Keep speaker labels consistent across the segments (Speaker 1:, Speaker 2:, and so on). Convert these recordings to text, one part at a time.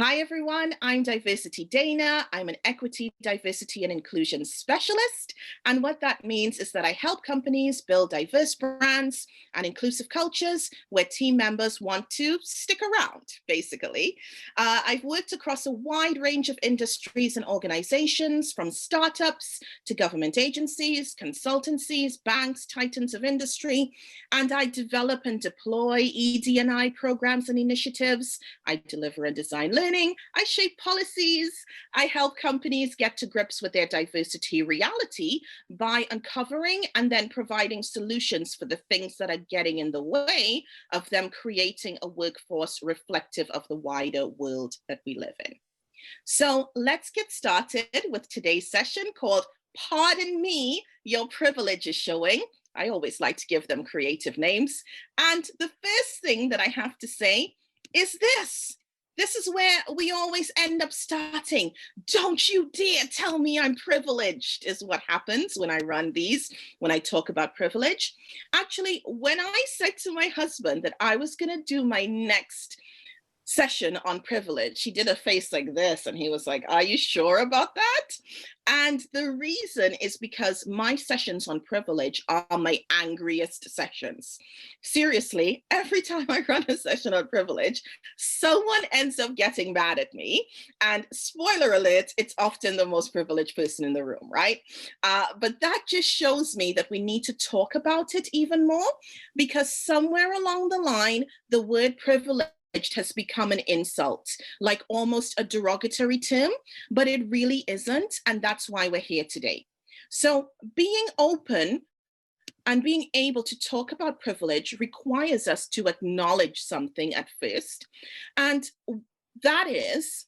Speaker 1: Hi, everyone. I'm Diversity Dana. I'm an equity, diversity, and inclusion specialist. And what that means is that I help companies build diverse brands and inclusive cultures where team members want to stick around, basically. I've worked across a wide range of industries and organizations, from startups to government agencies, consultancies, banks, titans of industry. And I develop and deploy ED&I programs and initiatives. I deliver and design learning. I shape policies. I help companies get to grips with their diversity reality by uncovering and then providing solutions for the things that are getting in the way of them creating a workforce reflective of the wider world that we live in. So let's get started with today's session called Pardon Me, Your Privilege is Showing. I always like to give them creative names. And the first thing that I have to say is this. This is where we always end up starting. Don't you dare tell me I'm privileged, is what happens when I run these, when I talk about privilege. Actually, when I said to my husband that I was going to do my next session on privilege, he did a face like this and he was like, "Are you sure about that?" And the reason is because my sessions on privilege are my angriest sessions. Seriously, every time I run a session on privilege, someone ends up getting mad at me. And spoiler alert, it's often the most privileged person in the room, right? But that just shows me that we need to talk about it even more, because somewhere along the line, the word privilege has become an insult, like almost a derogatory term, but it really isn't. And that's why we're here today. So being open and being able to talk about privilege requires us to acknowledge something at first. And that is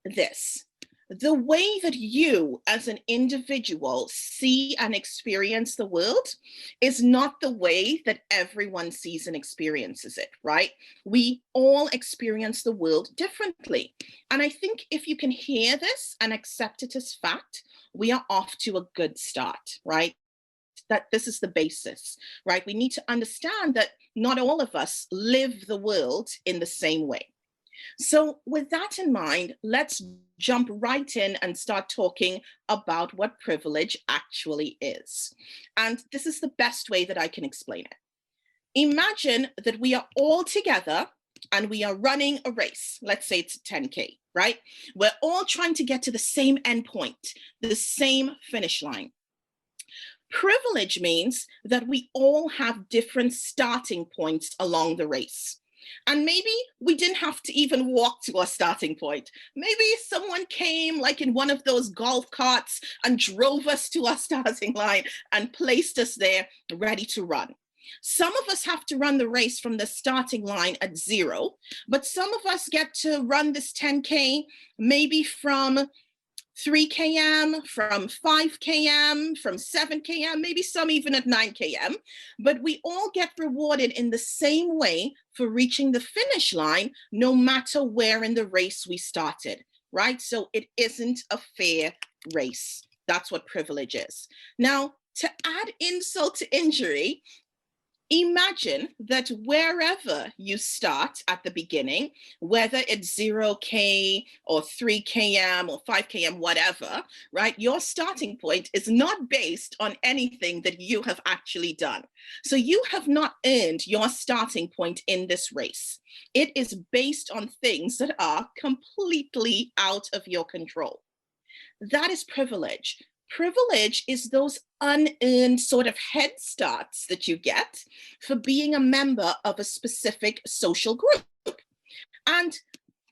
Speaker 1: this. The way that you as an individual see and experience the world is not the way that everyone sees and experiences it, right? We all experience the world differently. And I think if you can hear this and accept it as fact, we are off to a good start, right? That this is the basis, right? We need to understand that not all of us live the world in the same way. So, with that in mind, let's jump right in and start talking about what privilege actually is. And this is the best way that I can explain it. Imagine that we are all together and we are running a race. Let's say it's 10K, right? We're all trying to get to the same endpoint, the same finish line. Privilege means that we all have different starting points along the race. And maybe we didn't have to even walk to our starting point. Maybe someone came like in one of those golf carts and drove us to our starting line and placed us there ready to run. Some of us have to run the race from the starting line at 0, but some of us get to run this 10K maybe from 3 km, from 5 km, from 7 km, maybe some even at 9 km, but we all get rewarded in the same way for reaching the finish line, no matter where in the race we started, right? So it isn't a fair race. That's what privilege is. Now, to add insult to injury, imagine that wherever you start at the beginning, whether it's 0K or 3 km or 5 km, whatever, right? Your starting point is not based on anything that you have actually done. So you have not earned your starting point in this race. It is based on things that are completely out of your control. That is privilege. Privilege is those unearned sort of head starts that you get for being a member of a specific social group. And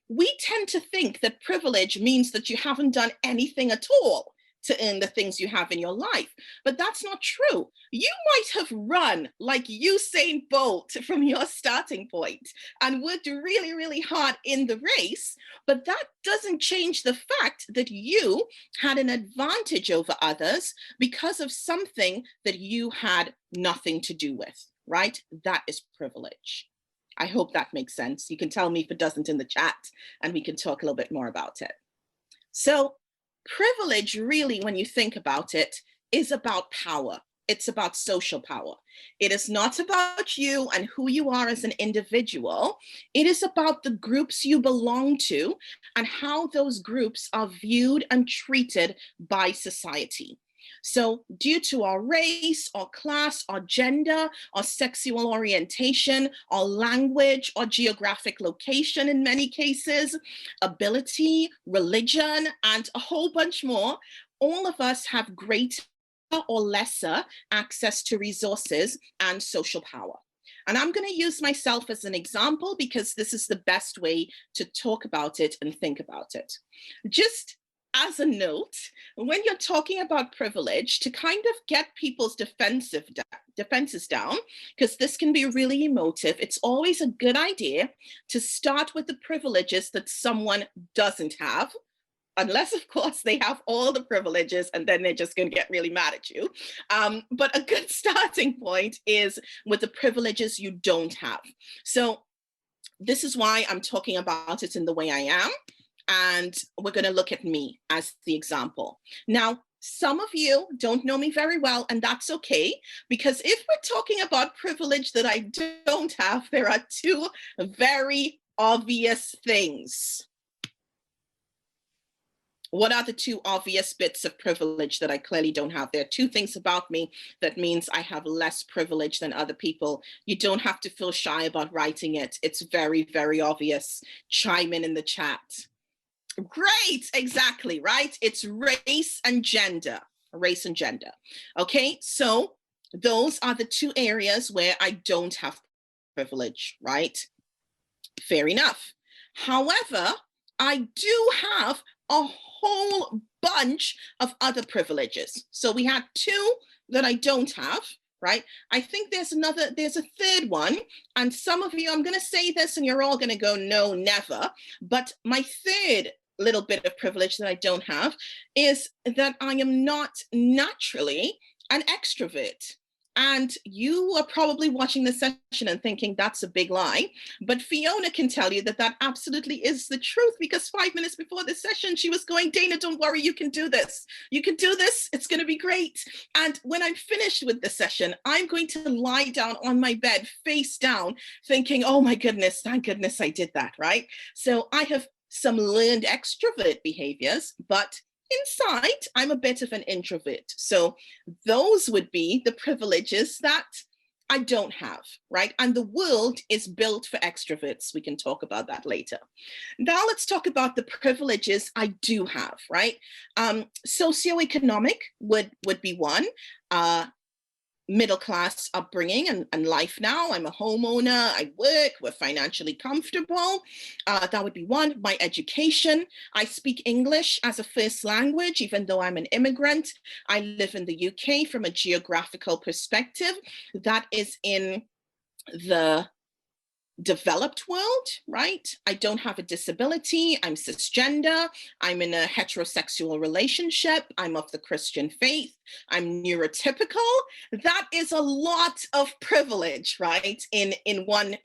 Speaker 1: we tend to think that privilege means that you haven't done anything at all to earn the things you have in your life. But that's not true. You might have run like Usain Bolt from your starting point and worked really, really hard in the race, but that doesn't change the fact that you had an advantage over others because of something that you had nothing to do with, right? That is privilege. I hope that makes sense. You can tell me if it doesn't in the chat and we can talk a little bit more about it. So privilege really, when you think about it, is about power, it's about social power. It is not about you and who you are as an individual. It is about the groups you belong to and how those groups are viewed and treated by society. So due to our race or class or gender or sexual orientation or language or geographic location in many cases, ability, religion, and a whole bunch more, all of us have greater or lesser access to resources and social power. And I'm going to use myself as an example because this is the best way to talk about it and think about it. Just as a note, when you're talking about privilege, to kind of get people's defenses down, because this can be really emotive, it's always a good idea to start with the privileges that someone doesn't have, unless of course they have all the privileges and then they're just going to get really mad at you. But a good starting point is with the privileges you don't have. So this is why I'm talking about it in the way I am. And we're going to look at me as the example. Now, some of you don't know me very well, and that's okay, because if we're talking about privilege that I don't have, there are two very obvious things. What are the two obvious bits of privilege that I clearly don't have? There are two things about me that means I have less privilege than other people. You don't have to feel shy about writing it. It's very, very obvious. Chime in the chat. Great, exactly, right? It's race and gender, race and gender. Okay, so those are the two areas where I don't have privilege, right? Fair enough. However, I do have a whole bunch of other privileges. So we had two that I don't have, right? I think there's a third one. And some of you, I'm going to say this and you're all going to go, no, never. But my third little bit of privilege that I don't have is that I am not naturally an extrovert. And you are probably watching this session and thinking that's a big lie. But Fiona can tell you that that absolutely is the truth, because 5 minutes before this session, she was going, Dana, don't worry, you can do this. You can do this. It's going to be great. And when I'm finished with the session, I'm going to lie down on my bed, face down, thinking, oh my goodness, thank goodness I did that, right? So I have some learned extrovert behaviors, but inside, I'm a bit of an introvert. So those would be the privileges that I don't have, right? And the world is built for extroverts. We can talk about that later. Now let's talk about the privileges I do have, right? Socioeconomic would be one. Middle class upbringing and life now. I'm a homeowner, I work, we're financially comfortable. That would be one. My education, I speak English as a first language, even though I'm an immigrant. I live in the UK. From a geographical perspective, that is in the developed world, right? I don't have a disability. I'm cisgender. I'm in a heterosexual relationship. I'm of the Christian faith. I'm neurotypical. That is a lot of privilege, right? In one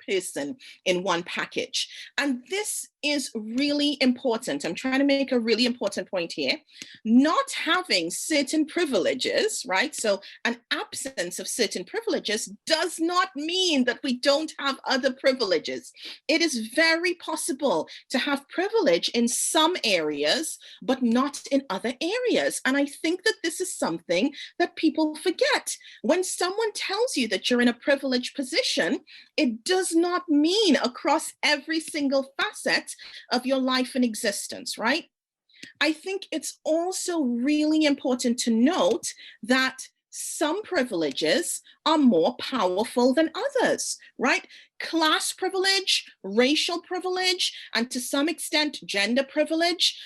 Speaker 1: person, in one package. And this is really important. I'm trying to make a really important point here. Not having certain privileges, right? So an absence of certain privileges does not mean that we don't have other privileges. It is very possible to have privilege in some areas, but not in other areas. And I think that this is something that people forget. When someone tells you that you're in a privileged position, it does not mean across every single facet of your life and existence, right? I think it's also really important to note that some privileges are more powerful than others, right? Class privilege, racial privilege, and to some extent, gender privilege,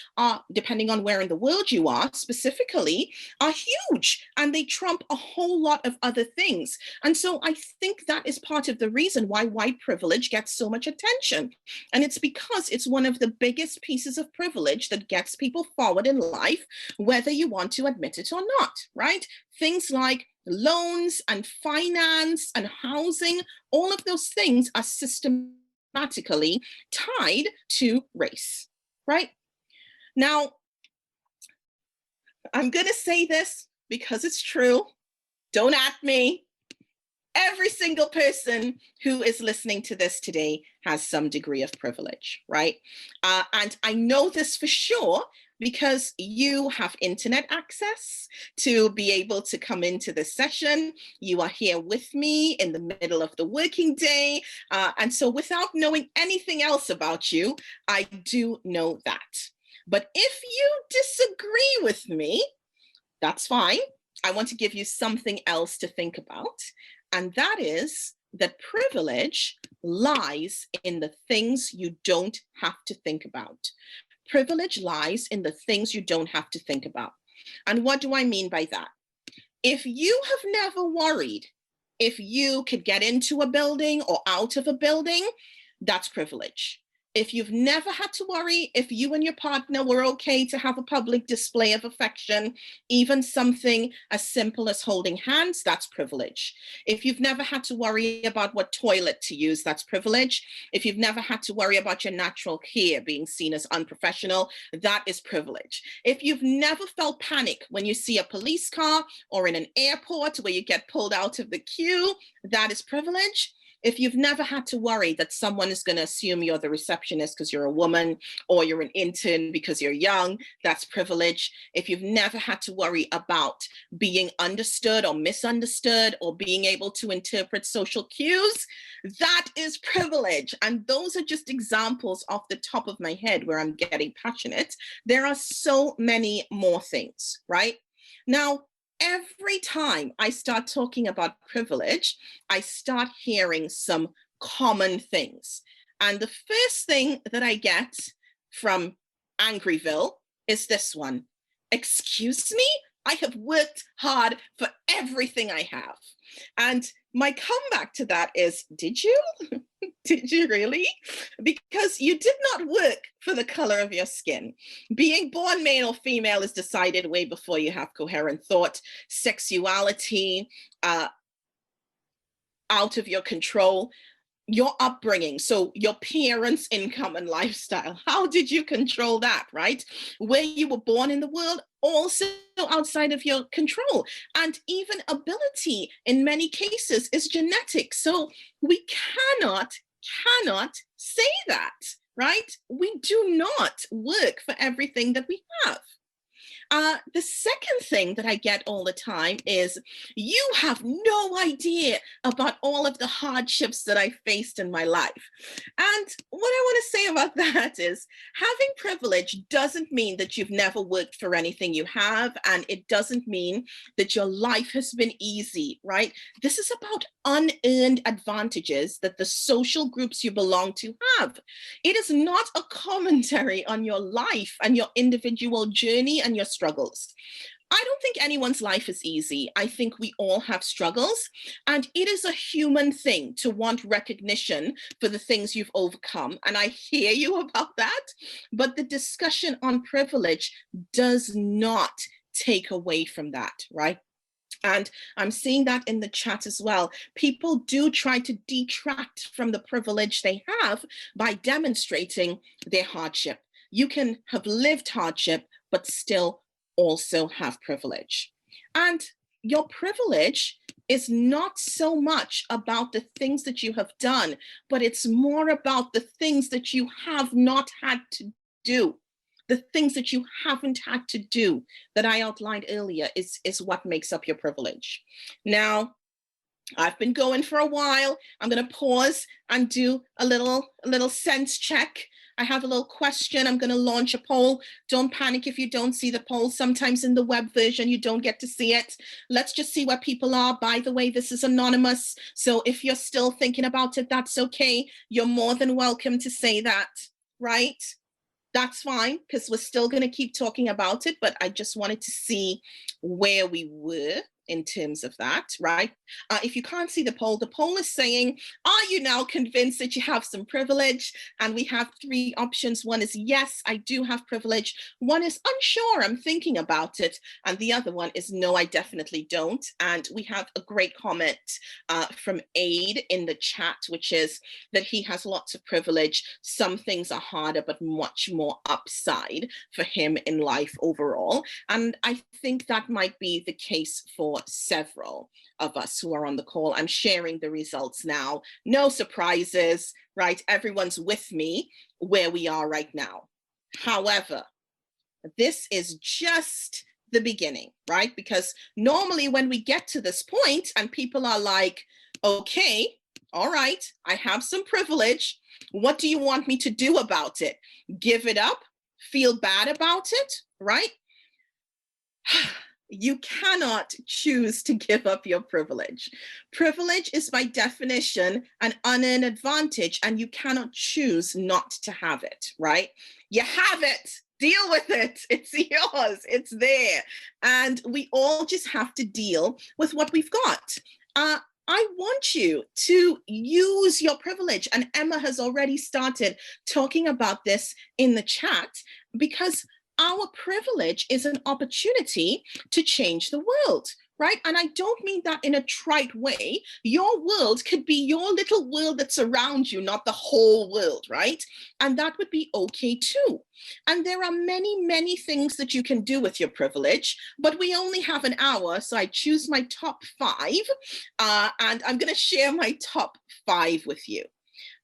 Speaker 1: depending on where in the world you are specifically, are huge, and they trump a whole lot of other things. And so I think that is part of the reason why white privilege gets so much attention. And it's because it's one of the biggest pieces of privilege that gets people forward in life, whether you want to admit it or not, right? Things like loans and finance and housing, all of those things are systematically tied to race, right? Now, I'm going to say this because it's true. Don't at me. Every single person who is listening to this today has some degree of privilege, right? And I know this for sure because you have internet access to be able to come into this session. You are here with me in the middle of the working day. And so without knowing anything else about you, I do know that. But if you disagree with me, that's fine. I want to give you something else to think about. And that is that privilege lies in the things you don't have to think about. Privilege lies in the things you don't have to think about. And what do I mean by that? If you have never worried if you could get into a building or out of a building, that's privilege. If you've never had to worry if you and your partner were okay to have a public display of affection, even something as simple as holding hands, that's privilege. If you've never had to worry about what toilet to use, that's privilege. If you've never had to worry about your natural hair being seen as unprofessional, that is privilege. If you've never felt panic when you see a police car or in an airport where you get pulled out of the queue, that is privilege. If you've never had to worry that someone is going to assume you're the receptionist because you're a woman, or you're an intern because you're young, that's privilege. If you've never had to worry about being understood or misunderstood or being able to interpret social cues, that is privilege. And those are just examples off the top of my head where I'm getting passionate. There are so many more things, right? Now, every time I start talking about privilege, I start hearing some common things. And the first thing that I get from Angryville is this one. Excuse me? I have worked hard for everything I have. And my comeback to that is, did you? Did you really? Because you did not work for the color of your skin. Being born male or female is decided way before you have coherent thought. Sexuality, out of your control. Your upbringing, so your parents' income and lifestyle, how did you control that, right? Where you were born in the world, also outside of your control. And even ability in many cases is genetic. So we cannot say that, right? We do not work for everything that we have. The second thing that I get all the time is, you have no idea about all of the hardships that I faced in my life. And what I want to say about that is, having privilege doesn't mean that you've never worked for anything you have, and it doesn't mean that your life has been easy, right? This is about unearned advantages that the social groups you belong to have. It is not a commentary on your life and your individual journey and your struggles. I don't think anyone's life is easy. I think we all have struggles, and it is a human thing to want recognition for the things you've overcome. And I hear you about that, but the discussion on privilege does not take away from that, right? And I'm seeing that in the chat as well. People do try to detract from the privilege they have by demonstrating their hardship. You can have lived hardship, but still also have privilege. And your privilege is not so much about the things that you have done, but it's more about the things that you have not had to do. The things that you haven't had to do that I outlined earlier is what makes up your privilege. Now, I've been going for a while. I'm going to pause and do a little sense check. I have a little question. I'm going to launch a poll. Don't panic if you don't see the poll. Sometimes in the web version, you don't get to see it. Let's just see where people are. By the way, this is anonymous. So if you're still thinking about it, that's okay. You're more than welcome to say that, right? That's fine, because we're still going to keep talking about it, but I just wanted to see where we were in terms of that, right? If you can't see the poll is saying, are you now convinced that you have some privilege? And we have three options. One is, yes, I do have privilege. One is, unsure, I'm thinking about it. And the other one is, no, I definitely don't. And we have a great comment from Aid in the chat, which is that he has lots of privilege. Some things are harder, but much more upside for him in life overall. And I think that might be the case for for several of us who are on the call. I'm sharing the results now. No surprises, right? Everyone's with me where we are right now. However, this is just the beginning, right? Because normally when we get to this point and people are like, okay, all right, I have some privilege. What do you want me to do about it? Give it up? Feel bad about it, right? You cannot choose to give up your privilege. Privilege is by definition an unearned advantage, and you cannot choose not to have it, right? You have it. Deal with it. It's yours. It's there. And we all just have to deal with what we've got. I want you to use your privilege. And Emma has already started talking about this in the chat, because our privilege is an opportunity to change the world, right? And I don't mean that in a trite way. Your world could be your little world that's around you, not the whole world, right? And that would be okay too. And there are many, many things that you can do with your privilege, but we only have an hour, so I choose my top 5, and I'm going to share my top 5 with you.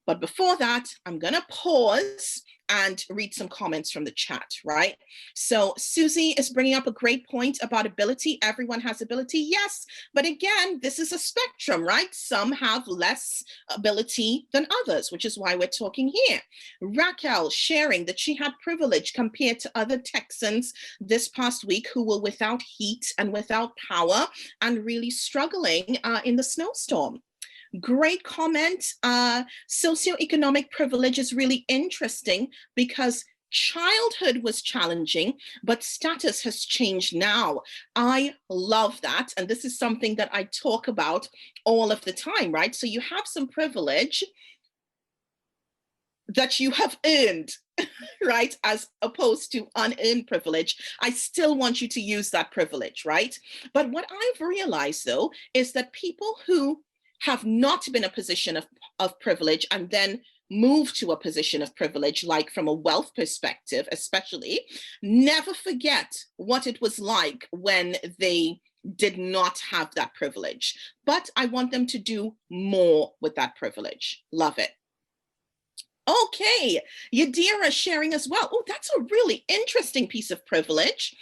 Speaker 1: But before that, I'm going to pause and read some comments from the chat, right? So Susie is bringing up a great point about ability. Everyone has ability, yes. But again, this is a spectrum, right? Some have less ability than others, which is why we're talking here. Raquel sharing that she had privilege compared to other Texans this past week who were without heat and without power and really struggling in the snowstorm. Great comment. Socioeconomic privilege is really interesting because childhood was challenging, but status has changed now. I love that. And this is something that I talk about all of the time, right? So you have some privilege that you have earned, right? As opposed to unearned privilege. I still want you to use that privilege, right? But what I've realized though, is that people who have not been a position of privilege and then move to a position of privilege, like from a wealth perspective, especially, never forget what it was like when they did not have that privilege. But I want them to do more with that privilege. Love it. Okay, Yadira sharing as well. Oh, that's a really interesting piece of privilege.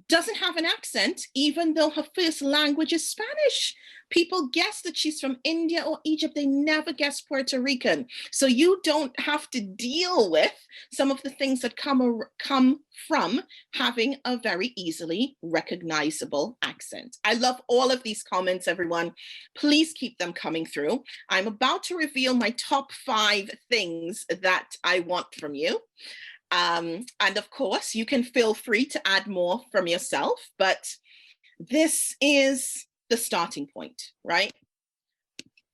Speaker 1: Doesn't have an accent, even though her first language is Spanish. People guess that she's from India or Egypt. They never guess Puerto Rican. So you don't have to deal with some of the things that come from having a very easily recognizable accent. I love all of these comments, everyone. Please keep them coming through. I'm about to reveal my top 5 things that I want from you. And of course, you can feel free to add more from yourself, but this is the starting point, right?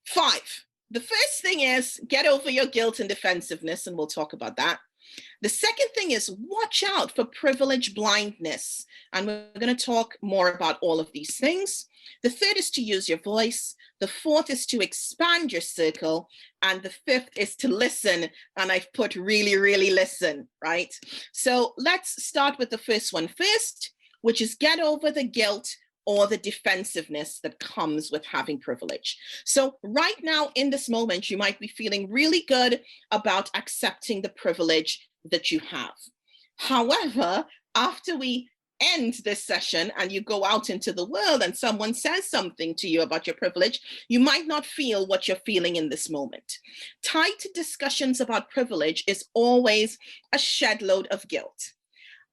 Speaker 1: 5. The first thing is get over your guilt and defensiveness, and we'll talk about that. The second thing is watch out for privilege blindness, and we're going to talk more about all of these things. The third is to use your voice. The fourth is to expand your circle. And the fifth is to listen. And I've put really, really listen, right? So let's start with the first one first, which is get over the guilt or the defensiveness that comes with having privilege. So right now in this moment, you might be feeling really good about accepting the privilege that you have. However, after we end this session and you go out into the world and someone says something to you about your privilege, you might not feel what you're feeling in this moment. Tied to discussions about privilege is always a shed load of guilt.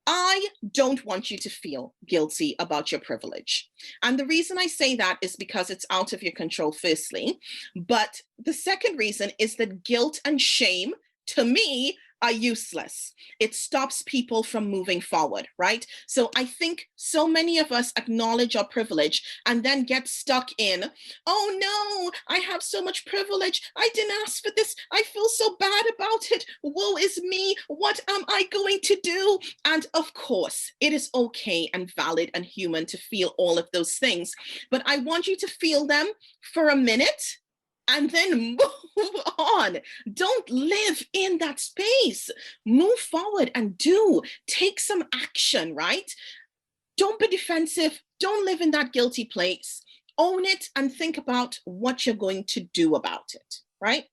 Speaker 1: I don't want you to feel guilty about your privilege. And the reason I say that is because it's out of your control, firstly. But the second reason is that guilt and shame, to me, are useless. It stops people from moving forward, right? So I think so many of us acknowledge our privilege and then get stuck in, oh no, I have so much privilege. I didn't ask for this. I feel so bad about it. Woe is me. What am I going to do? And of course, it is okay and valid and human to feel all of those things. But I want you to feel them for a minute and then move on. Don't live in that space. Move forward and take some action, right? Don't be defensive. Don't live in that guilty place. Own it and think about what you're going to do about it, right?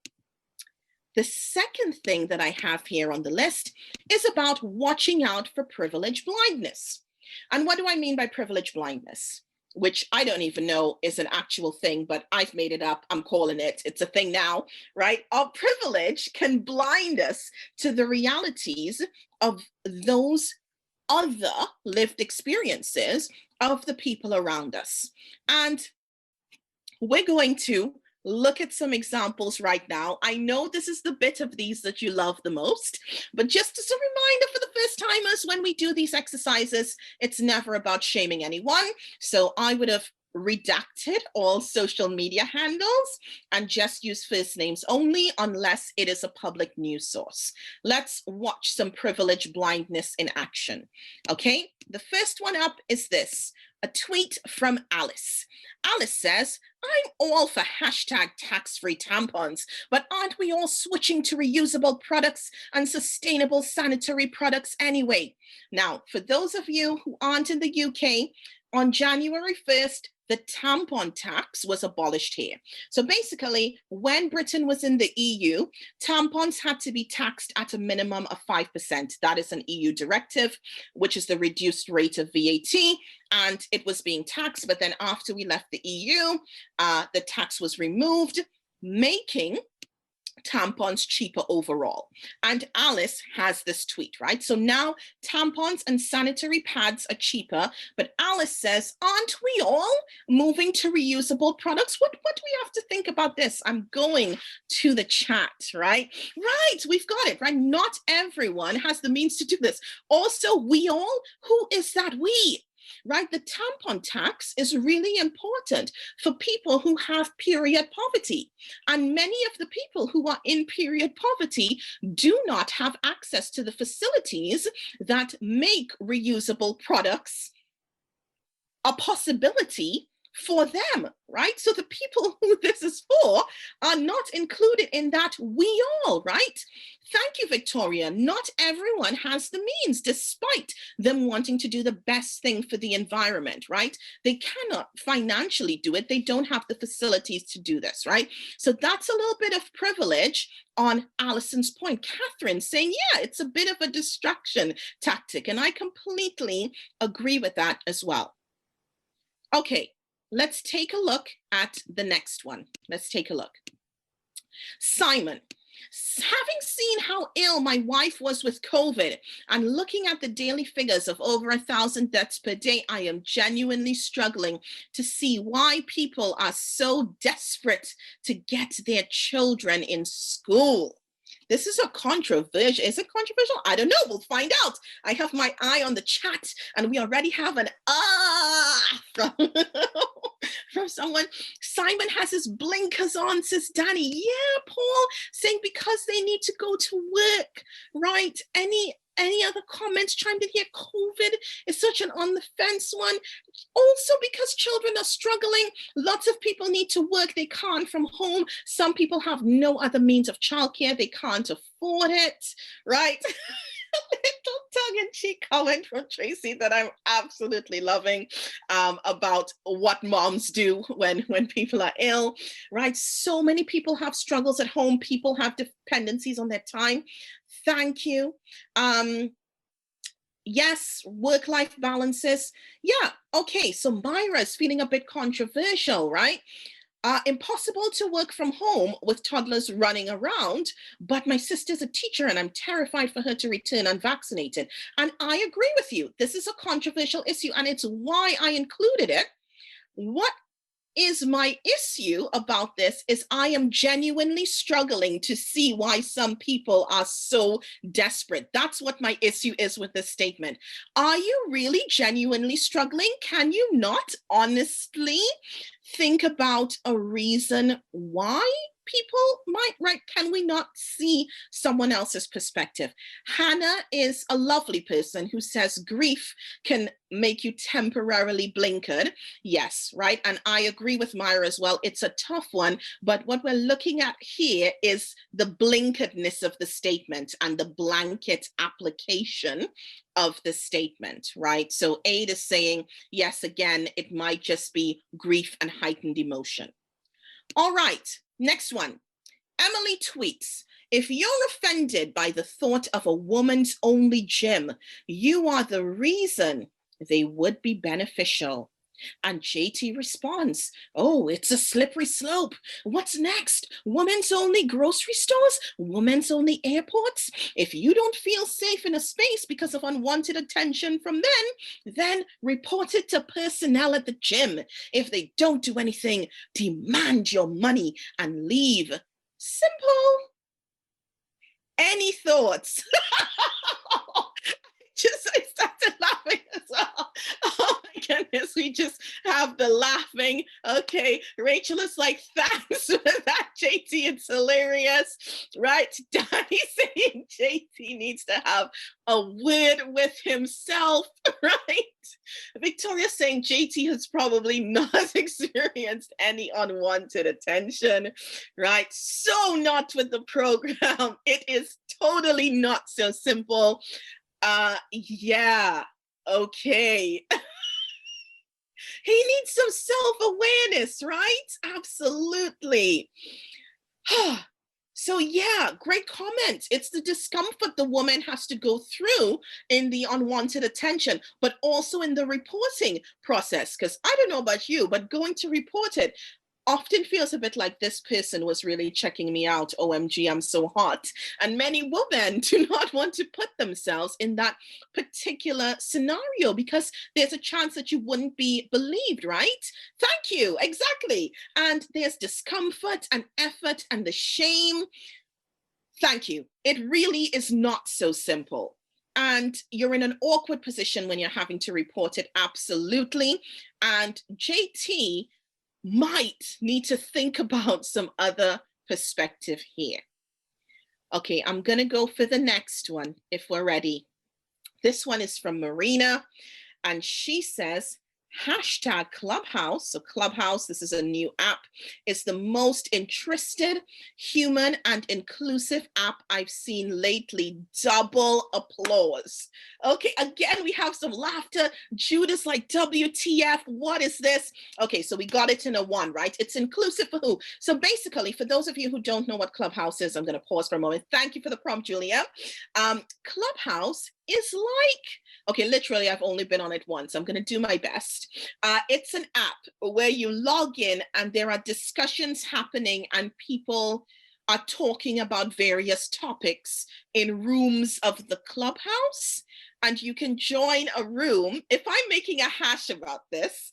Speaker 1: The second thing that I have here on the list is about watching out for privilege blindness. And what do I mean by privilege blindness? Which I don't even know is an actual thing, but I've made it up. I'm calling it. It's a thing now, right? Our privilege can blind us to the realities of those other lived experiences of the people around us. And we're going to look at some examples right now. I know this is the bit of these that you love the most, but just as a reminder for the first timers, when we do these exercises, it's never about shaming anyone. So I would have redacted all social media handles and just use first names only unless it is a public news source. Let's watch some privilege blindness in action. Okay, the first one up is this, a tweet from Alice. Alice says, I'm all for hashtag tax-free tampons, but aren't we all switching to reusable products and sustainable sanitary products anyway? Now, for those of you who aren't in the UK, on January 1st, the tampon tax was abolished here. So basically, when Britain was in the EU, tampons had to be taxed at a minimum of 5%. That is an EU directive, which is the reduced rate of VAT, and it was being taxed. But then after we left the EU, the tax was removed, making tampons cheaper overall. And Alice has this tweet, right? So now tampons and sanitary pads are cheaper, but Alice says, aren't we all moving to reusable products? What do we have to think about this? I'm going to the chat, right? Right, we've got it, right? Not everyone has the means to do this. Also, we all, who is that we? Right? The tampon tax is really important for people who have period poverty. And many of the people who are in period poverty do not have access to the facilities that make reusable products a possibility for them, right? So the people who this is for are not included in that we all, right? Thank you, Victoria. Not everyone has the means, despite them wanting to do the best thing for the environment, right? They cannot financially do it. They don't have the facilities to do this, right? So that's a little bit of privilege on Alison's point. Catherine saying, yeah, it's a bit of a distraction tactic. And I completely agree with that as well. Okay, let's take a look at the next one. Let's take a look. Simon. Having seen how ill my wife was with COVID and looking at the daily figures of over 1,000 deaths per day, I am genuinely struggling to see why people are so desperate to get their children in school. This is a controversial, is it controversial? I don't know, we'll find out. I have my eye on the chat and we already have an from someone. Simon has his blinkers on, says Danny. Yeah, Paul, saying because they need to go to work, right? Any other comments chimed in here? COVID is such an on the fence one. Also because children are struggling. Lots of people need to work. They can't from home. Some people have no other means of childcare. They can't afford it, right? Little tongue-in-cheek comment from Tracy that I'm absolutely loving about what moms do when people are ill, right? So many people have struggles at home. People have dependencies on their time. Thank you. Yes, work-life balances. Yeah, okay, so Myra's feeling a bit controversial, right? Impossible to work from home with toddlers running around, but my sister's a teacher and I'm terrified for her to return unvaccinated. And I agree with you. This is a controversial issue and it's why I included it. What is my issue about this is I am genuinely struggling to see why some people are so desperate. That's what my issue is with this statement. Are you really genuinely struggling? Can you not honestly think about a reason why people might, right? Can we not see someone else's perspective? Hannah is a lovely person who says grief can make you temporarily blinkered. Yes, right? And I agree with Myra as well. It's a tough one, but what we're looking at here is the blinkeredness of the statement and the blanket application of the statement, right? So Aid is saying, yes, again, it might just be grief and heightened emotion. All right, next one. Emily tweets, if you're offended by the thought of a woman's only gym, you are the reason they would be beneficial. And JT responds, oh, it's a slippery slope. What's next? Women's only grocery stores? Women's only airports? If you don't feel safe in a space because of unwanted attention from men, then report it to personnel at the gym. If they don't do anything, demand your money and leave. Simple. Any thoughts? I started laughing as well. Oh my goodness, we just have the laughing. Okay, Rachel is like, thanks for that, JT, it's hilarious, right? Danny saying JT needs to have a word with himself, right? Victoria saying JT has probably not experienced any unwanted attention, right? So not with the program. It is totally not so simple. Yeah, okay. He needs some self-awareness, right? Absolutely. So yeah, great comment. It's the discomfort the woman has to go through in the unwanted attention, but also in the reporting process. Because I don't know about you, but going to report it often feels a bit like this person was really checking me out. OMG, I'm so hot. And many women do not want to put themselves in that particular scenario because there's a chance that you wouldn't be believed, right? Thank you, exactly. And there's discomfort and effort and the shame. Thank you. It really is not so simple. And you're in an awkward position when you're having to report it, absolutely. And JT might need to think about some other perspective here. Okay, I'm going to go for the next one if we're ready. This one is from Marina, and she says, hashtag Clubhouse, so Clubhouse, this is a new app, is the most interested, human, and inclusive app I've seen lately. Double applause. Okay, again, we have some laughter. Judah's like, WTF, what is this? Okay, so we got it in a one, right? It's inclusive for who? So basically, for those of you who don't know what Clubhouse is, I'm going to pause for a moment. Thank you for the prompt, Julia. Clubhouse is like, okay, literally, I've only been on it once. I'm going to do my best. It's an app where you log in and there are discussions happening and people are talking about various topics in rooms of the Clubhouse. And you can join a room. If I'm making a hash about this,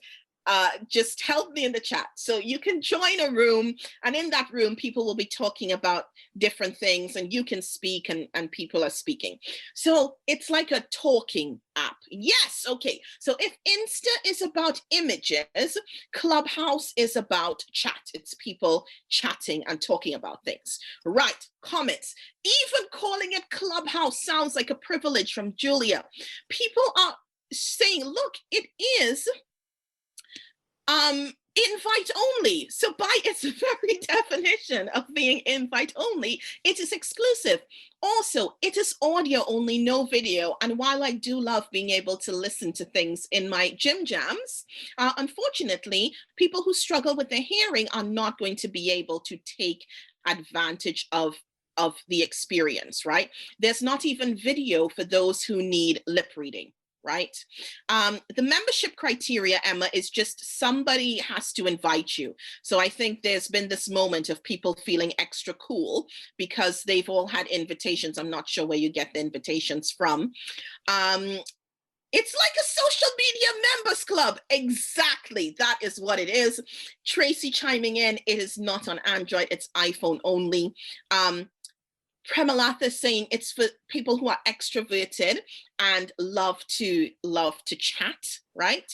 Speaker 1: just help me in the chat. So you can join a room, and in that room, people will be talking about different things, and you can speak, and people are speaking. So it's like a talking app. Yes, okay. So if Insta is about images, Clubhouse is about chat. It's people chatting and talking about things. Right, comments. Even calling it Clubhouse sounds like a privilege from Julia. People are saying, look, it is invite only. So by its very definition of being invite only, it is exclusive. Also, it is audio only, no video. And while I do love being able to listen to things in my gym jams, unfortunately, people who struggle with their hearing are not going to be able to take advantage of the experience, right? There's not even video for those who need lip reading. Right? The membership criteria, Emma, is just somebody has to invite you. So I think there's been this moment of people feeling extra cool because they've all had invitations. I'm not sure where you get the invitations from. It's like a social media members club. Exactly. That is what it is. Tracy chiming in, it is not on Android, it's iPhone only. Premalatha saying it's for people who are extroverted and love to chat, right?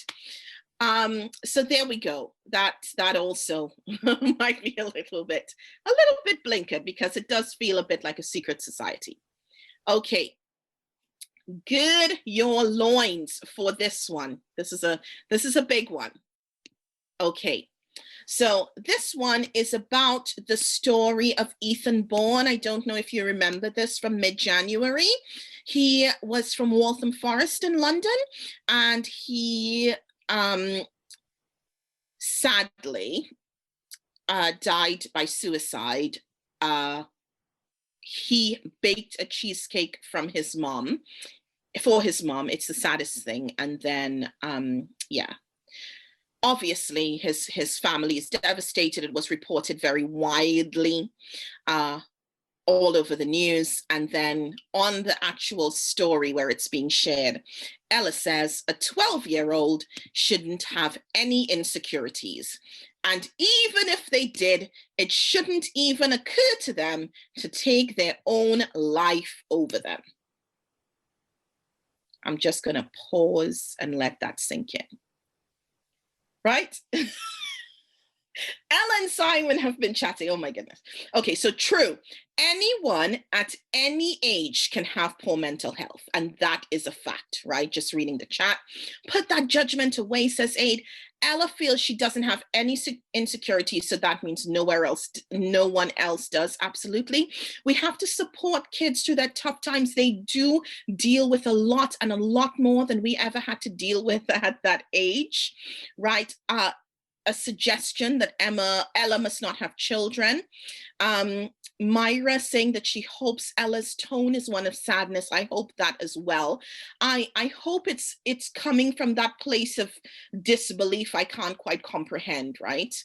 Speaker 1: So there we go. That also might be a little bit blinkered, because it does feel a bit like a secret society. Okay. Gird your loins for this one. This is a big one. Okay. So this one is about the story of Ethan Bourne. I don't know if you remember this from mid-January. He was from Waltham Forest in London, and he sadly died by suicide. He baked a cheesecake for his mom. It's the saddest thing. And then, yeah. Obviously, his family is devastated. It was reported very widely, all over the news. And then on the actual story where it's being shared, Ella says a 12-year-old shouldn't have any insecurities. And even if they did, it shouldn't even occur to them to take their own life over them. I'm just going to pause and let that sink in. Right? Ella and Simon have been chatting. Oh my goodness. Okay, so true. Anyone at any age can have poor mental health, and that is a fact, right? Just reading the chat. Put that judgment away, says Aid. Ella feels she doesn't have any insecurities, so that means no one else does. Absolutely. We have to support kids through their tough times. They do deal with a lot, and a lot more than we ever had to deal with at that age, right? A suggestion that Ella must not have children. Myra saying that she hopes Ella's tone is one of sadness. I hope that as well. I hope it's coming from that place of disbelief I can't quite comprehend, right?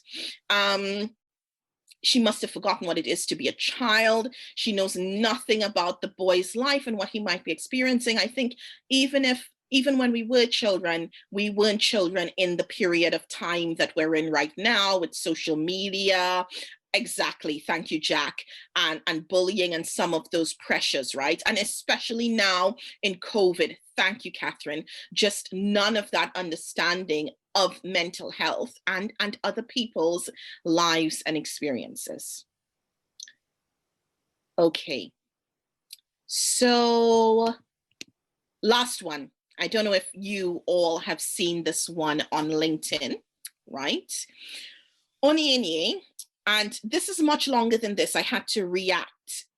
Speaker 1: She must have forgotten what it is to be a child. She knows nothing about the boy's life and what he might be experiencing. I think even when we were children, we weren't children in the period of time that we're in right now with social media. Exactly. Thank you, Jack. And bullying and some of those pressures, right? And especially now in COVID. Thank you, Catherine. Just none of that understanding of mental health and other people's lives and experiences. Okay. So last one. I don't know if you all have seen this one on LinkedIn, right? Onienye, and this is much longer than this. I had to redact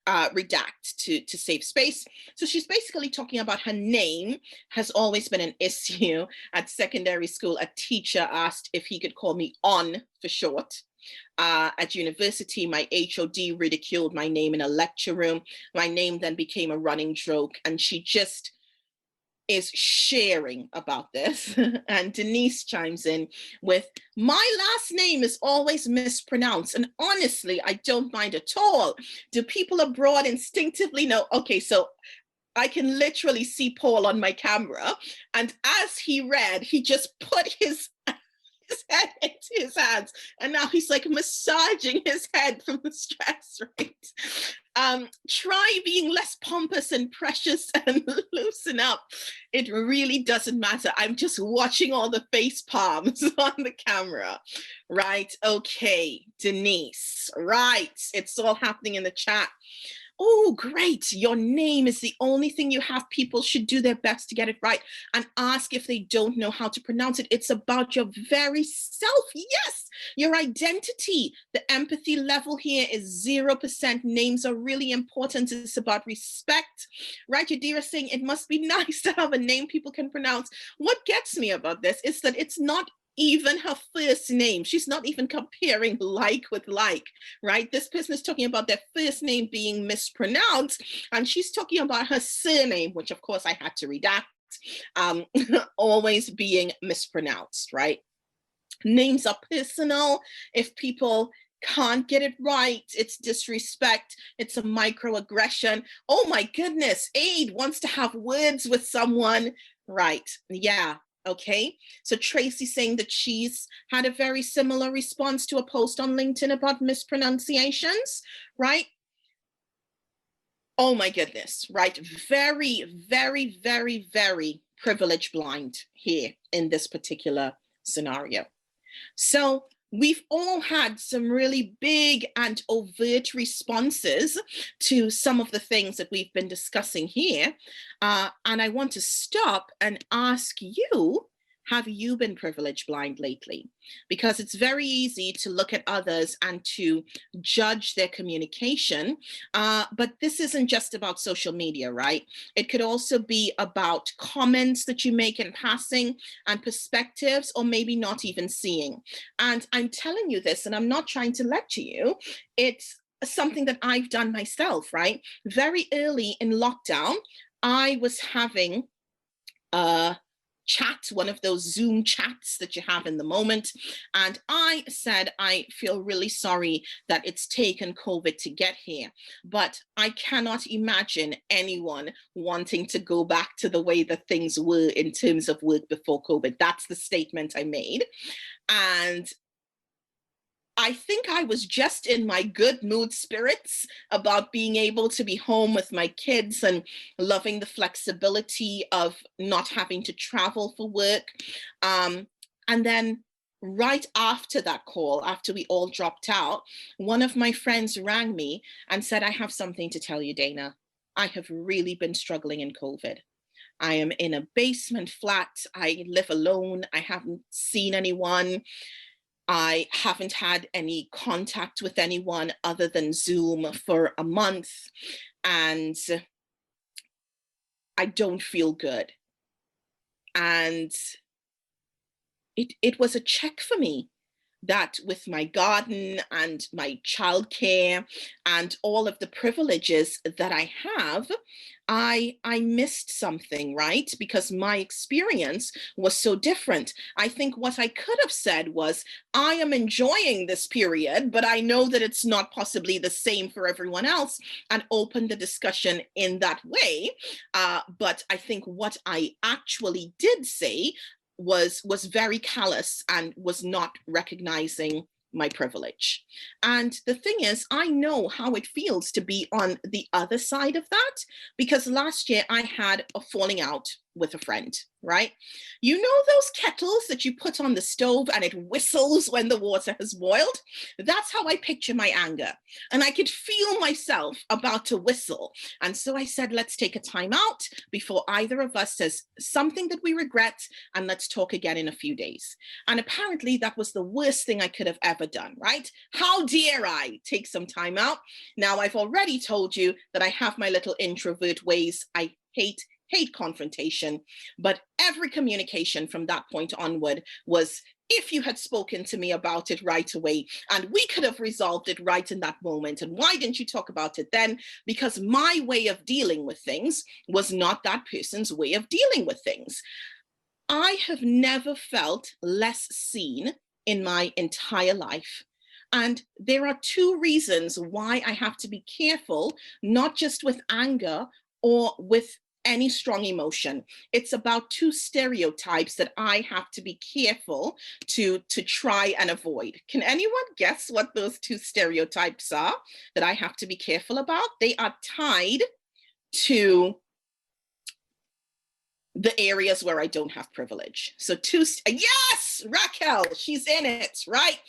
Speaker 1: to save space. So she's basically talking about her name has always been an issue. At secondary school, a teacher asked if he could call me On for short. At university, my HOD ridiculed my name in a lecture room. My name then became a running joke, and she just is sharing about this. And Denise chimes in with, my last name is always mispronounced, and honestly, I don't mind at all. Do people abroad instinctively know? Okay, so I can literally see Paul on my camera, and as he read, he just put his head into his hands, and now he's like massaging his head from the stress, right? Try being less pompous and precious and loosen up. It really doesn't matter. I'm just watching all the face palms on the camera, right? Okay, Denise, right? It's all happening in the chat. Oh, great. Your name is the only thing you have. People should do their best to get it right and ask if they don't know how to pronounce it. It's about your very self. Yes, your identity. The empathy level here is 0%. Names are really important. It's about respect, right? Yadira saying it must be nice to have a name people can pronounce. What gets me about this is that it's not even her first name. She's not even comparing like with like, right? This person is talking about their first name being mispronounced, and she's talking about her surname, which of course I had to redact, always being mispronounced, right? Names are personal. If people can't get it right, it's disrespect, it's a microaggression. Oh my goodness, Aid wants to have words with someone, right? Yeah. Okay, so Tracy saying that she's had a very similar response to a post on LinkedIn about mispronunciations, right? Oh my goodness, right? Very, very, very, very privilege blind here in this particular scenario. So we've all had some really big and overt responses to some of the things that we've been discussing here. And I want to stop and ask you, have you been privilege blind lately? Because it's very easy to look at others and to judge their communication. But this isn't just about social media, right? It could also be about comments that you make in passing and perspectives, or maybe not even seeing. And I'm telling you this, and I'm not trying to lecture you. It's something that I've done myself, right? Very early in lockdown, I was having chat, one of those Zoom chats that you have in the moment. And I said, I feel really sorry that it's taken COVID to get here, but I cannot imagine anyone wanting to go back to the way that things were in terms of work before COVID. That's the statement I made. And I think I was just in my good mood spirits about being able to be home with my kids and loving the flexibility of not having to travel for work. And then right after that call, after we all dropped out, one of my friends rang me and said, I have something to tell you, Dana. I have really been struggling in COVID. I am in a basement flat. I live alone. I haven't seen anyone. I haven't had any contact with anyone other than Zoom for a month, and I don't feel good. And it was a check for me that with my garden and my childcare and all of the privileges that I have, I missed something, right? Because my experience was so different. I think what I could have said was, I am enjoying this period, but I know that it's not possibly the same for everyone else, and open the discussion in that way. But I think what I actually did say was very callous and was not recognizing my privilege. And the thing is, I know how it feels to be on the other side of that, because last year I had a falling out with a friend, right? You know those kettles that you put on the stove and it whistles when the water has boiled? That's how I picture my anger. And I could feel myself about to whistle. And so I said, let's take a time out before either of us says something that we regret, and let's talk again in a few days. And apparently that was the worst thing I could have ever done, right? How dare I take some time out? Now, I've already told you that I have my little introvert ways. I hate confrontation, but every communication from that point onward was, if you had spoken to me about it right away, and we could have resolved it right in that moment, and why didn't you talk about it then? Because my way of dealing with things was not that person's way of dealing with things. I have never felt less seen in my entire life. And there are two reasons why I have to be careful, not just with anger or with any strong emotion. It's about two stereotypes that I have to be careful to try and avoid. Can anyone guess what those two stereotypes are that I have to be careful about? They are tied to the areas where I don't have privilege. So yes, Raquel, she's in it, right?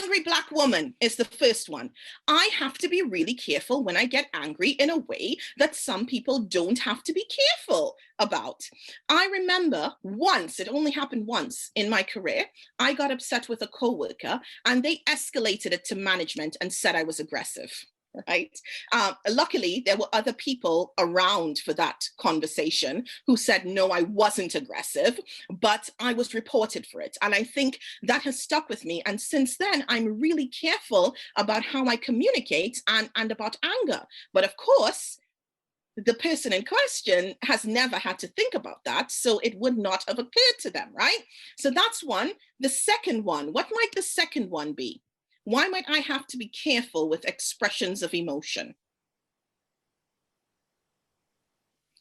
Speaker 1: Angry Black woman is the first one. I have to be really careful when I get angry in a way that some people don't have to be careful about. I remember once, it only happened once in my career, I got upset with a coworker and they escalated it to management and said I was aggressive. Right. Luckily, there were other people around for that conversation who said, no, I wasn't aggressive, but I was reported for it. And I think that has stuck with me. And since then, I'm really careful about how I communicate and about anger. But of course, the person in question has never had to think about that, so it would not have occurred to them, right? So that's one. The second one, what might the second one be? Why might I have to be careful with expressions of emotion?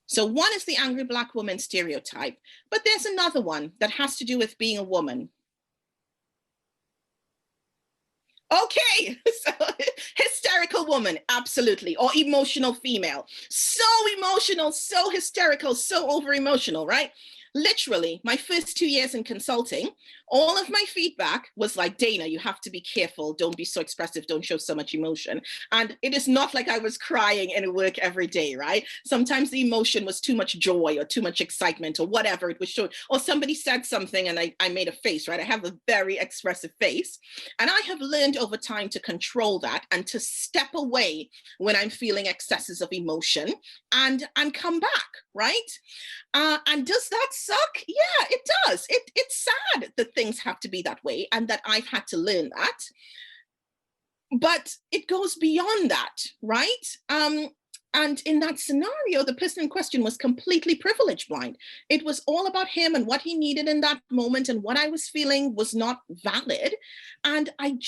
Speaker 1: So one is the angry Black woman stereotype, but there's another one that has to do with being a woman. Okay, so hysterical woman, absolutely, or emotional female. So emotional, so hysterical, so over emotional, right? Literally, my first 2 years in consulting, All of my feedback was like, Dana, you have to be careful. Don't be so expressive. Don't show so much emotion. And it is not like I was crying in work every day, right? Sometimes the emotion was too much joy or too much excitement or whatever it was showing. Or somebody said something and I made a face, right? I have a very expressive face. And I have learned over time to control that and to step away when I'm feeling excesses of emotion and come back, right? And does that suck? Yeah, it does. It's sad that things have to be that way and that I've had to learn that. But it goes beyond that, right? And in that scenario, the person in question was completely privilege blind. It was all about him and what he needed in that moment, and what I was feeling was not valid. And I'm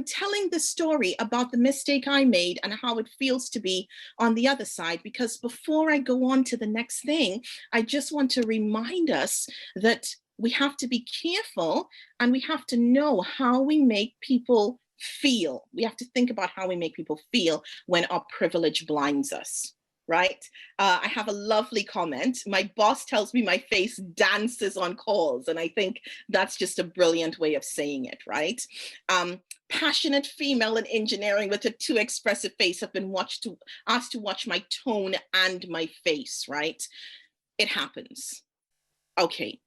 Speaker 1: telling the story about the mistake I made and how it feels to be on the other side, because before I go on to the next thing, I just want to remind us that we have to be careful and we have to know how we make people feel. We have to think about how we make people feel when our privilege blinds us, right? I have a lovely comment. My boss tells me my face dances on calls, and I think that's just a brilliant way of saying it, right? Passionate female in engineering with a too expressive face have been asked to watch my tone and my face, right? It happens. Okay.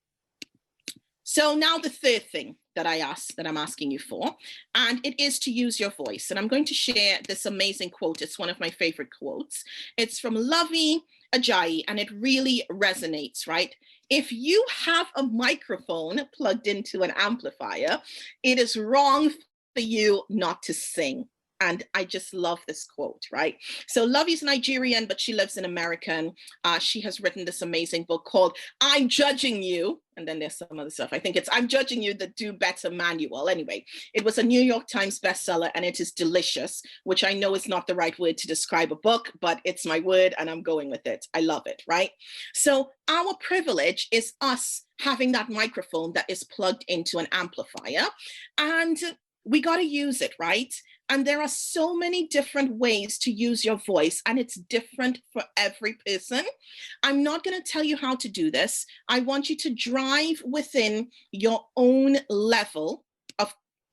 Speaker 1: So now the third thing that I'm asking you for, and it is to use your voice. And I'm going to share this amazing quote. It's one of my favorite quotes. It's from Lovey Ajayi, and it really resonates, right? If you have a microphone plugged into an amplifier, it is wrong for you not to sing. And I just love this quote, right? So Lovey's Nigerian, but she lives in America. And she has written this amazing book called I'm Judging You. And then there's some other stuff. I think it's I'm Judging You, the Do Better Manual. Anyway, it was a New York Times bestseller, and it is delicious, which I know is not the right word to describe a book, but it's my word and I'm going with it. I love it, right? So our privilege is us having that microphone that is plugged into an amplifier, and we got to use it, right? And there are so many different ways to use your voice, and it's different for every person. I'm not going to tell you how to do this. I want you to drive within your own level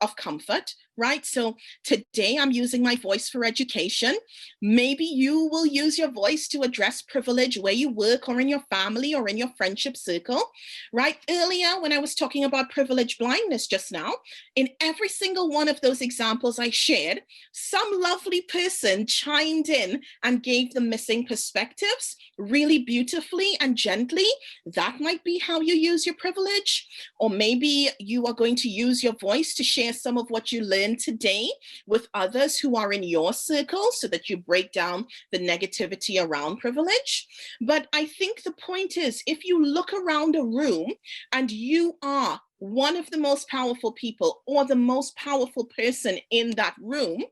Speaker 1: of comfort, right? So today I'm using my voice for education. Maybe you will use your voice to address privilege where you work or in your family or in your friendship circle, right? Earlier, when I was talking about privilege blindness just now, in every single one of those examples I shared, some lovely person chimed in and gave the missing perspectives really beautifully and gently. That might be how you use your privilege. Or maybe you are going to use your voice to share some of what you learned today with others who are in your circle so that you break down the negativity around privilege. But I think the point is, if you look around a room and you are one of the most powerful people or the most powerful person in that room,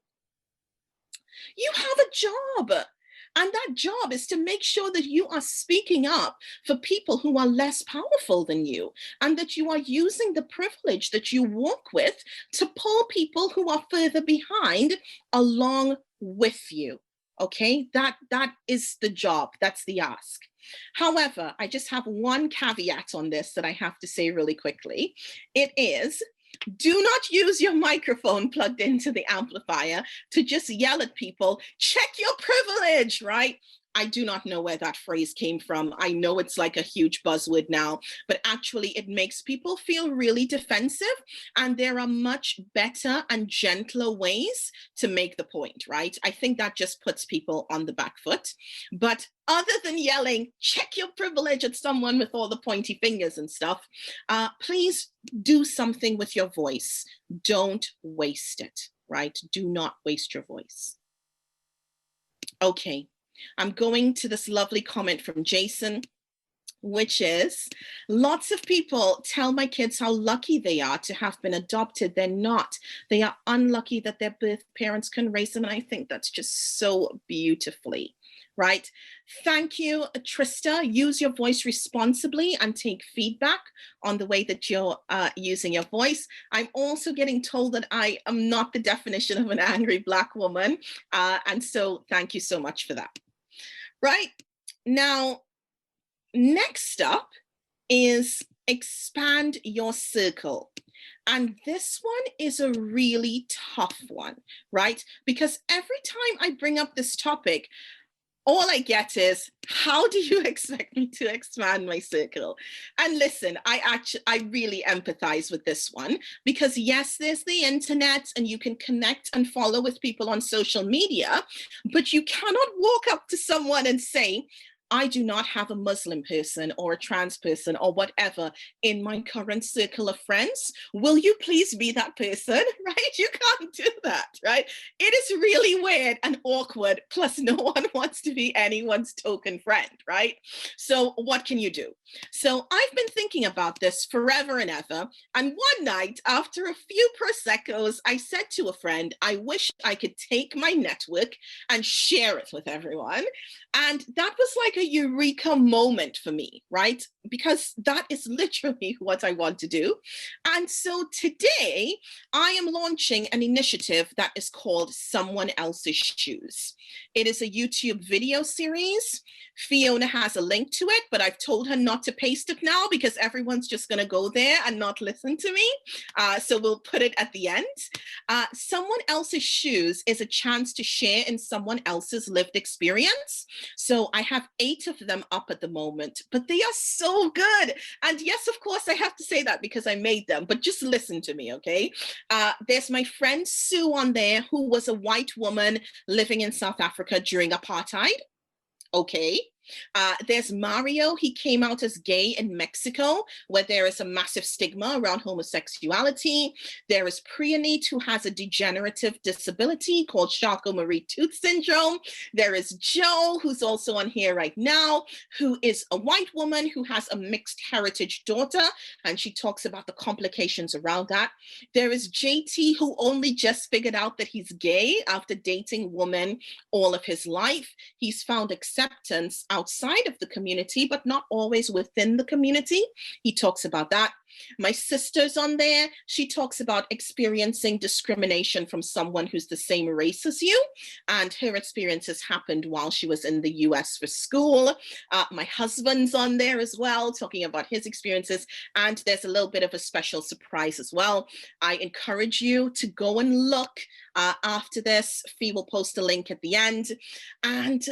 Speaker 1: you have a job. And that job is to make sure that you are speaking up for people who are less powerful than you, and that you are using the privilege that you walk with to pull people who are further behind along with you. Okay, that is the job. That's the ask. However, I just have one caveat on this that I have to say really quickly. It is, do not use your microphone plugged into the amplifier to just yell at people, check your privilege, right? I do not know where that phrase came from. I know it's like a huge buzzword now, but actually it makes people feel really defensive. And there are much better and gentler ways to make the point, right? I think that just puts people on the back foot. But other than yelling, check your privilege at someone with all the pointy fingers and stuff, please do something with your voice. Don't waste it, right? Do not waste your voice. Okay. I'm going to this lovely comment from Jason, which is, lots of people tell my kids how lucky they are to have been adopted. They're not. They are unlucky that their birth parents can raise them. And I think that's just so beautifully, right? Thank you, Trista. Use your voice responsibly and take feedback on the way that you're using your voice. I'm also getting told that I am not the definition of an angry Black woman. And so thank you so much for that. Right now, next up is expand your circle. And this one is a really tough one, right? Because every time I bring up this topic, all I get is, how do you expect me to expand my circle? And listen, I really empathize with this one, because yes, there's the internet and you can connect and follow with people on social media, but you cannot walk up to someone and say, I do not have a Muslim person or a trans person or whatever in my current circle of friends. Will you please be that person? Right? You can't do that, right? It is really weird and awkward. Plus, no one wants to be anyone's token friend, right? So, what can you do? So, I've been thinking about this forever and ever. And one night, after a few Prosecco's, I said to a friend, I wish I could take my network and share it with everyone. And that was like a eureka moment for me, right? Because that is literally what I want to do. And so today I am launching an initiative that is called Someone Else's Shoes. It is a YouTube video series. Fiona has a link to it, but I've told her not to paste it now because everyone's just going to go there and not listen to me. So we'll put it at the end. Someone Else's Shoes is a chance to share in someone else's lived experience. So I have 8 of them up at the moment, but they are so good. And yes, of course, I have to say that because I made them, but just listen to me, okay? There's my friend Sue on there, who was a white woman living in South Africa during apartheid. Okay. There's Mario. He came out as gay in Mexico, where there is a massive stigma around homosexuality. There is Priyanit, who has a degenerative disability called Charcot-Marie-Tooth syndrome. There is Joe, who's also on here right now, who is a white woman who has a mixed heritage daughter, and she talks about the complications around that. There is JT, who only just figured out that he's gay after dating women all of his life. He's found acceptance outside of the community, but not always within the community. He talks about that. My sister's on there. She talks about experiencing discrimination from someone who's the same race as you, and her experiences happened while she was in the US for school. My husband's on there as well, talking about his experiences, and there's a little bit of a special surprise as well. I encourage you to go and look after this. Fee will post a link at the end, and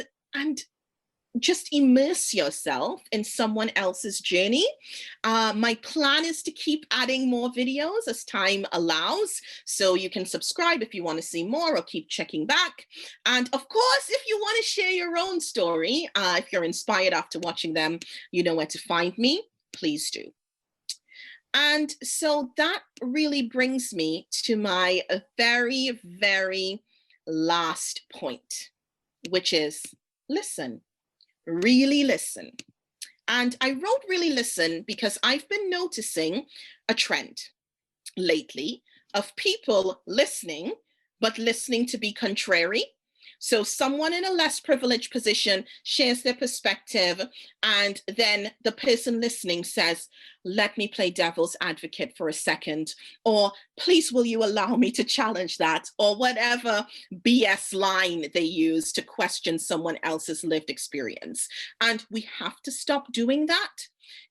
Speaker 1: just immerse yourself in someone else's journey. My plan is to keep adding more videos as time allows. So you can subscribe if you want to see more or keep checking back. And of course, if you want to share your own story, if you're inspired after watching them, you know where to find me, please do. And so that really brings me to my very, very last point, which is listen. Really listen. And I wrote really listen because I've been noticing a trend lately of people listening, but listening to be contrary. So someone in a less privileged position shares their perspective, and then the person listening says, let me play devil's advocate for a second, or please will you allow me to challenge that, or whatever BS line they use to question someone else's lived experience. And we have to stop doing that.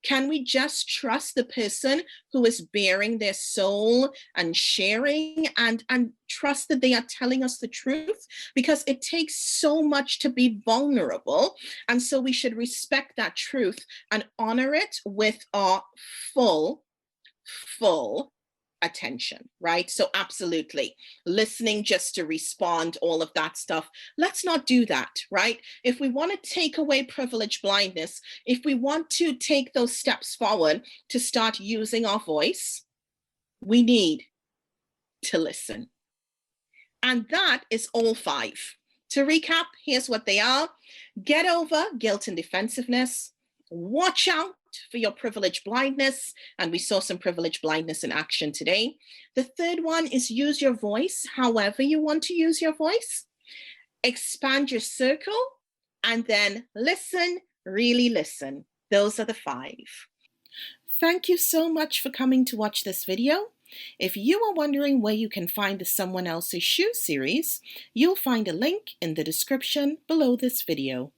Speaker 1: Can we just trust the person who is bearing their soul and sharing, and trust that they are telling us the truth? Because it takes so much to be vulnerable. And so we should respect that truth and honor it with our full attention, right? So absolutely, listening just to respond, all of that stuff. Let's not do that, right? If we want to take away privilege blindness, if we want to take those steps forward to start using our voice, we need to listen. And that is all 5. To recap, here's what they are. Get over guilt and defensiveness. Watch out for your privilege blindness. And we saw some privilege blindness in action today. The third one is use your voice however you want to use your voice. Expand your circle. And then listen, really listen. Those are the 5. Thank you so much for coming to watch this video. If you are wondering where you can find the Someone Else's Shoes series, you'll find a link in the description below this video.